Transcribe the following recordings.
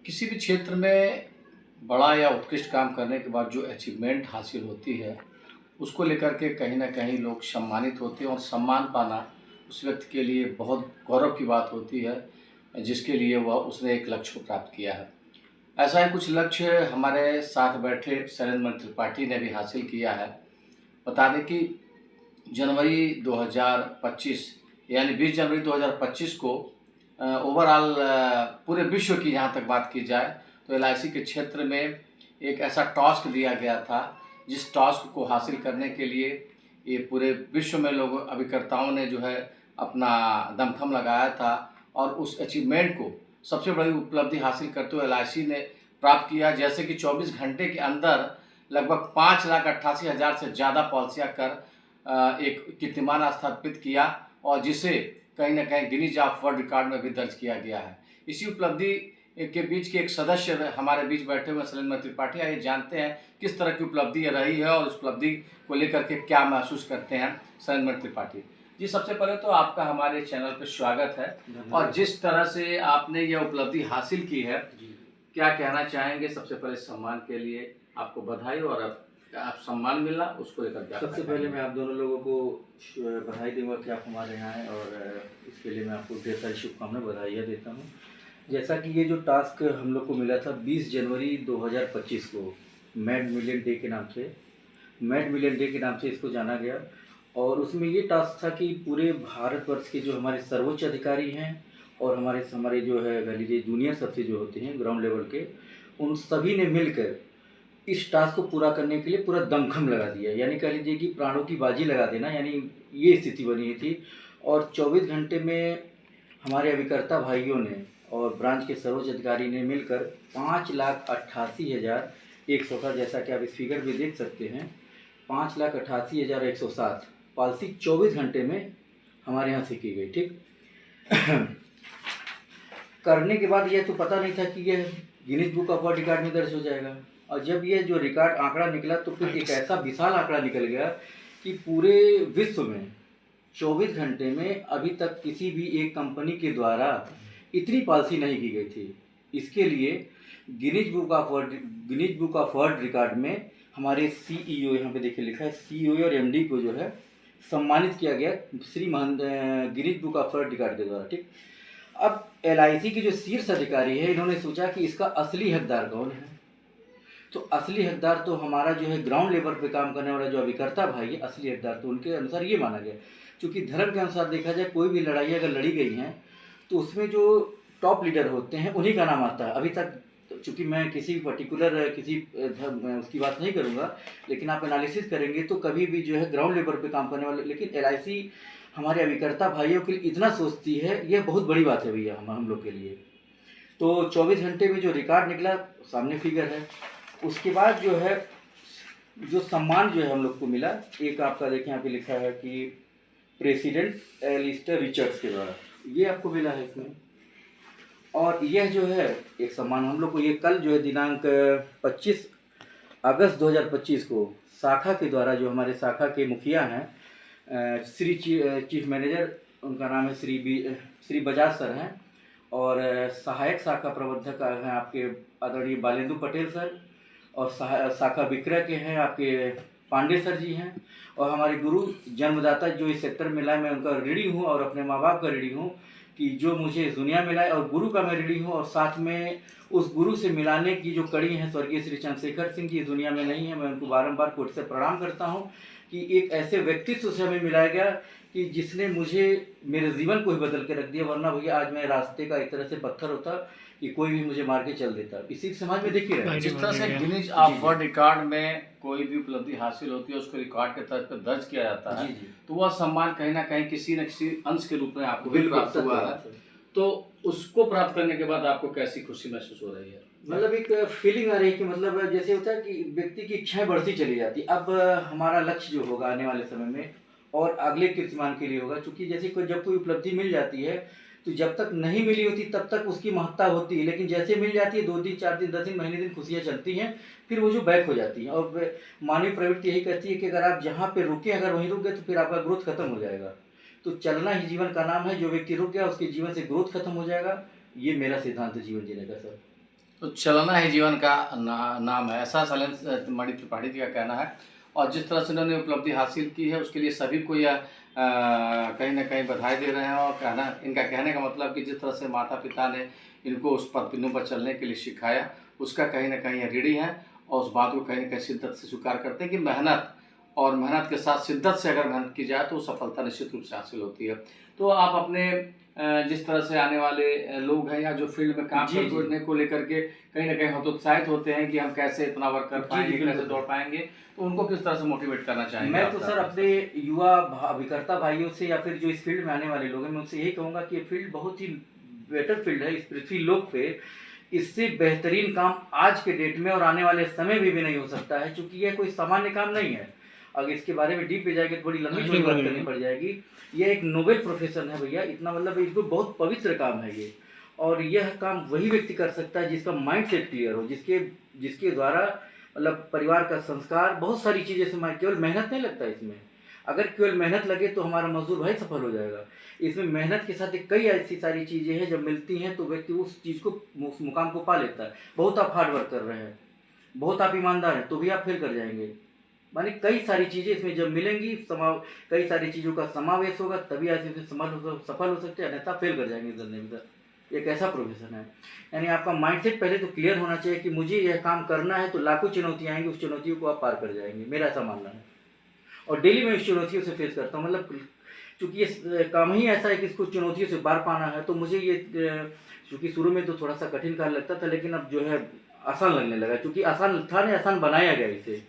किसी भी क्षेत्र में बड़ा या उत्कृष्ट काम करने के बाद जो अचीवमेंट हासिल होती है, उसको लेकर के कहीं न कहीं लोग सम्मानित होते हैं और सम्मान पाना उस व्यक्ति के लिए बहुत गौरव की बात होती है, जिसके लिए वह उसने एक लक्ष्य को प्राप्त किया है। ऐसा ही कुछ लक्ष्य हमारे साथ बैठे शैलेंद्र त्रिपाठी ने भी हासिल किया है। बता दें कि जनवरी 2025 यानी 20 जनवरी 2025 को ओवरऑल पूरे विश्व की जहाँ तक बात की जाए तो एलआईसी के क्षेत्र में एक ऐसा टास्क दिया गया था, जिस टास्क को हासिल करने के लिए ये पूरे विश्व में लोग अभिकर्ताओं ने जो है अपना दमखम लगाया था और उस अचीवमेंट को सबसे बड़ी उपलब्धि हासिल करते हुए एलआईसी ने प्राप्त किया। जैसे कि 24 घंटे के अंदर लगभग 5,88,000 से ज़्यादा पॉलिसियाँ कर एक कीर्तिमान स्थापित किया और जिसे कहीं न कहीं गिनीज ऑफ वर्ल्ड रिकॉर्ड में भी दर्ज किया गया है। इसी उपलब्धि के बीच के एक सदस्य हमारे बीच बैठे हुए शैलेंद्र त्रिपाठी, आइए जानते हैं किस तरह की उपलब्धि ये रही है और उस उपलब्धि को लेकर के क्या महसूस करते हैं शैलेंद्र त्रिपाठी जी। सबसे पहले तो आपका हमारे चैनल पर स्वागत है और जिस तरह से आपने यह उपलब्धि हासिल की है, क्या कहना चाहेंगे? सबसे पहले सम्मान के लिए आपको बधाई और आप सम्मान मिला उसको लेकर के सबसे पहले मैं आप दोनों लोगों को बधाई दूंगा कि आप हमारे यहाँ आए और इसके लिए मैं आपको ढेर सारी शुभकामनाएं बधाइयाँ देता हूँ। जैसा कि ये जो टास्क हम लोग को मिला था 20 जनवरी 2025 को मैड मिलियन डे के नाम से इसको जाना गया और उसमें ये टास्क था कि पूरे भारतवर्ष के जो हमारे सर्वोच्च अधिकारी हैं और हमारे जो है कह लीजिए जूनियर सबसे जो होते हैं ग्राउंड लेवल के, उन सभी ने मिलकर इस टास्क को पूरा करने के लिए पूरा दमखम लगा दिया, यानी कह लीजिए कि प्राणों की बाजी लगा देना, यानी ये स्थिति बनी थी। और 24 घंटे में हमारे अभिकर्ता भाइयों ने और ब्रांच के सर्वोच्च अधिकारी ने मिलकर 5,88,107, जैसा कि आप इस फिगर में देख सकते हैं 5,88,107 पॉलिसी 24 घंटे में हमारे यहाँ से की गई। ठीक करने के बाद यह तो पता नहीं था कि यह Guinness book of world record में दर्ज हो जाएगा और जब ये जो रिकॉर्ड आंकड़ा निकला तो फिर एक ऐसा विशाल आंकड़ा निकल गया कि पूरे विश्व में 24 घंटे में अभी तक किसी भी एक कंपनी के द्वारा इतनी पॉलिसी नहीं की गई थी। इसके लिए Guinness book of world record में हमारे सीईओ, यहाँ पे देखिए लिखा है सीईओ और एमडी को जो है सम्मानित किया गया Guinness book of world record के द्वारा। ठीक, अब एलआईसी के जो शीर्ष अधिकारी है इन्होंने सोचा कि इसका असली हकदार कौन है, तो असली हकदार तो हमारा जो है ग्राउंड लेवल पे काम करने वाला जो अभिकर्ता भाई है, असली हकदार तो उनके अनुसार ये माना गया। क्योंकि धर्म के अनुसार देखा जाए कोई भी लड़ाई अगर लड़ी गई हैं तो उसमें जो टॉप लीडर होते हैं उन्हीं का नाम आता है। अभी तक चूँकि मैं किसी पर्टिकुलर धर्म उसकी बात नहीं करूँगा, लेकिन आप एनालिसिस करेंगे तो कभी भी जो है ग्राउंड लेवल पे काम करने वाले, लेकिन एलआईसी हमारे अभिकर्ता भाइयों के लिए इतना सोचती है, यह बहुत बड़ी बात है भैया हम लोग के लिए। तो 24 घंटे में जो रिकॉर्ड निकला सामने फिगर है। उसके बाद जो है जो सम्मान जो है हम लोग को मिला, एक आपका देखिए यहाँ पे लिखा है कि प्रेसिडेंट एलिस्टर रिचर्ड्स के द्वारा ये आपको मिला है इसमें। और यह जो है एक सम्मान हम लोग को ये कल जो है दिनांक 25 अगस्त 2025 को शाखा के द्वारा, जो हमारे शाखा के मुखिया हैं श्री चीफ मैनेजर, उनका नाम है श्री बजाज सर हैं, और सहायक शाखा प्रबंधक हैं आपके आदरणीय बालेंदु पटेल सर, और शाखा विक्रय के हैं आपके पांडे सर जी हैं, और हमारे गुरु जन्मदाता जो इस सेक्टर में मिला है, मैं उनका ऋणी हूँ और अपने माँ बाप का ऋणी हूँ कि जो मुझे इस दुनिया में लाए, और गुरु का मैं ऋणी हूँ। और साथ में उस गुरु से मिलाने की जो कड़ी हैं स्वर्गीय श्री चंद्रशेखर सिंह जी इस दुनिया में नहीं है, मैं उनको बारंबार कोटि से प्रणाम करता हूँ कि एक ऐसे व्यक्तित्व से हमें मिलाया गया कि जिसने मुझे मेरे जीवन को ही बदल के रख दिया। वरना भैया आज मैं रास्ते का एक तरह से पत्थर होता कि कोई भी मुझे मार के चल देता। इसी समाज में देखिए रहे जिस तरह से गिनीज ऑफ वर्ल्ड रिकॉर्ड में कोई भी उपलब्धि हासिल होती है उसको रिकॉर्ड के तौर पर दर्ज किया जाता है, तो वह सम्मान कहीं ना कहीं किसी न किसी अंश के रूप में आपको भी प्राप्त हुआ है। तो उसको प्राप्त करने के बाद आपको कैसी खुशी महसूस हो रही है? मतलब एक फीलिंग आ रही है कि मतलब जैसे होता है कि व्यक्ति की इच्छाएं बढ़ती चली जाती। अब हमारा लक्ष्य जो होगा आने वाले समय में और अगले कीर्तिमान के लिए होगा, क्योंकि जैसे जब कोई उपलब्धि मिल जाती है तो जब तक नहीं मिली होती तब तक उसकी महत्ता होती है, लेकिन जैसे मिल जाती है 2 दिन 4 दिन 10 दिन महीने दिन खुशियाँ चलती हैं, फिर वो जो बैक हो जाती हैं। और मानवीय प्रवृत्ति यही कहती है कि अगर आप जहाँ पे रुके अगर वहीं रुक गए तो फिर आपका ग्रोथ खत्म हो जाएगा। तो चलना ही जीवन का नाम है। जो व्यक्ति रुक गया उसके जीवन से ग्रोथ खत्म हो जाएगा। ये मेरा सिद्धांत है जीवन जीने का सर। तो चलना ही जीवन का नाम है, ऐसा शैलेंद्र मणि त्रिपाठी जी का कहना है। और जिस तरह से उन्होंने उपलब्धि हासिल की है उसके लिए सभी को यह कहीं ना कहीं बधाई दे रहे हैं। और इनका कहने का मतलब कि जिस तरह से माता पिता ने इनको उस पन्नों पर चलने के लिए सिखाया, उसका कहीं ना कहीं ऋणी है और उस बात को कहीं ना कहीं शिद्दत से स्वीकार करते हैं कि मेहनत के साथ शिद्दत से अगर मेहनत की जाए तो सफलता निश्चित रूप से करनी होती है। तो आप अपने जिस तरह से आने वाले लोग हैं या जो फील्ड में काम करने को लेकर के कहीं ना कहीं हतोत्साहित होते हैं कि हम कैसे इतना वर्क कर पाएंगे, कैसे दौड़ पाएंगे, तो उनको किस तरह से मोटिवेट करना चाहेंगे? मैं तो सर अपने युवा अभिकर्ता भाइयों से या फिर जो इस फील्ड में आने वाले लोग हैं, मैं उनसे यही कहूँगा कि ये फील्ड बहुत ही बेटर फील्ड है इस पृथ्वी लोक पे। इससे बेहतरीन काम आज के डेट में और आने वाले समय में भी नहीं हो सकता है, क्योंकि यह कोई सामान्य काम नहीं है। अगर इसके बारे में डीप पे जाएंगे तो बड़ी लंबी चौड़ी बात करनी पड़ जाएगी। यह एक नोबेल प्रोफेशन है भैया, इतना मतलब इसको बहुत पवित्र काम है ये। और यह काम वही व्यक्ति कर सकता है जिसका माइंड सेट क्लियर हो, जिसके द्वारा मतलब परिवार का संस्कार, बहुत सारी चीज़ें से केवल मेहनत नहीं लगता इसमें। अगर केवल मेहनत लगे तो हमारा मजदूर भाई सफल हो जाएगा। इसमें मेहनत के साथ कई ऐसी सारी चीज़ें हैं जब मिलती हैं तो व्यक्ति उस चीज़ को, उस मुकाम को पा लेता है। बहुत आप हार्ड वर्क कर रहे हैं, बहुत आप ईमानदार हैं, तो भी आप फेल कर जाएंगे। माने कई सारी चीज़ें इसमें जब मिलेंगी, कई सारी चीज़ों का समावेश होगा, तभी आप इसमें सफल हो सकते हैं, अन्यथा फेल कर जाएंगे इधर। एक ऐसा प्रोफेशन है। यानी आपका माइंडसेट पहले तो क्लियर होना चाहिए कि मुझे यह काम करना है, तो लाखों चुनौतियाँ आएंगी, उस चुनौतियों को आप पार कर जाएंगे, मेरा ऐसा मानना है। और डेली मैं इस चुनौतियों से फेस करता हूँ, मतलब चूँकि ये काम ही ऐसा है कि इसको चुनौतियों से पार पाना है, तो मुझे ये चूँकि शुरू में तो थोड़ा सा कठिन कार्य लगता था, लेकिन अब जो है आसान लगने लगा, क्योंकि आसान था नहीं, आसान बनाया गया इसे।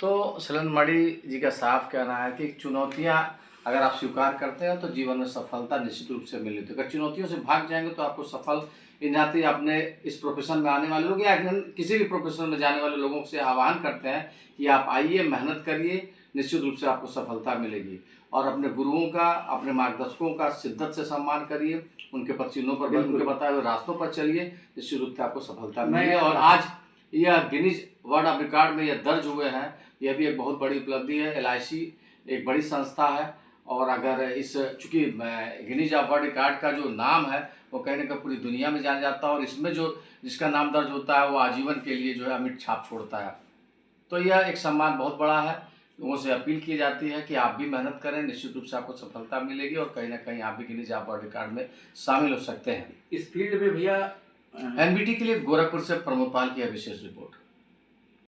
तो शैलेंद्र मणि जी का साफ कहना है कि चुनौतियाँ अगर आप स्वीकार करते हैं तो जीवन में सफलता निश्चित रूप से मिलती है। अगर चुनौतियों से भाग जाएंगे तो आपको सफल इन जाते अपने इस प्रोफेशन में आने वाले लोग या किसी भी प्रोफेशन में जाने वाले लोगों से आह्वान करते हैं कि आप आइए, मेहनत करिए, निश्चित रूप से आपको सफलता मिलेगी। और अपने गुरुओं का, अपने मार्गदर्शकों का शिद्दत से सम्मान करिए, उनके चिन्हों पर, उनके बताए हुए रास्तों पर चलिए, निश्चित रूप से आपको सफलता मिलेगी। और आज यह गिनीज वर्ल्ड ऑफ रिकॉर्ड में यह दर्ज हुए हैं, यह भी एक बहुत बड़ी उपलब्धि है। LIC एक बड़ी संस्था है और अगर इस चूँकि गिनीज ऑफ वर्ल्ड रिकॉर्ड का जो नाम है वो कहीं ना कहीं पूरी दुनिया में जाना जाता है और इसमें जो जिसका नाम दर्ज होता है वो आजीवन के लिए जो है अमिट छाप छोड़ता है। तो यह एक सम्मान बहुत बड़ा है। लोगों से अपील की जाती है कि आप भी मेहनत करें, निश्चित रूप से आपको सफलता मिलेगी और कहीं ना कहीं आप भी गिनीज ऑफ वर्ल्ड रिकॉर्ड में शामिल हो सकते हैं। इस फील्ड में भैया NBT के लिए गोरखपुर से प्रमोद पाल की विशेष रिपोर्ट।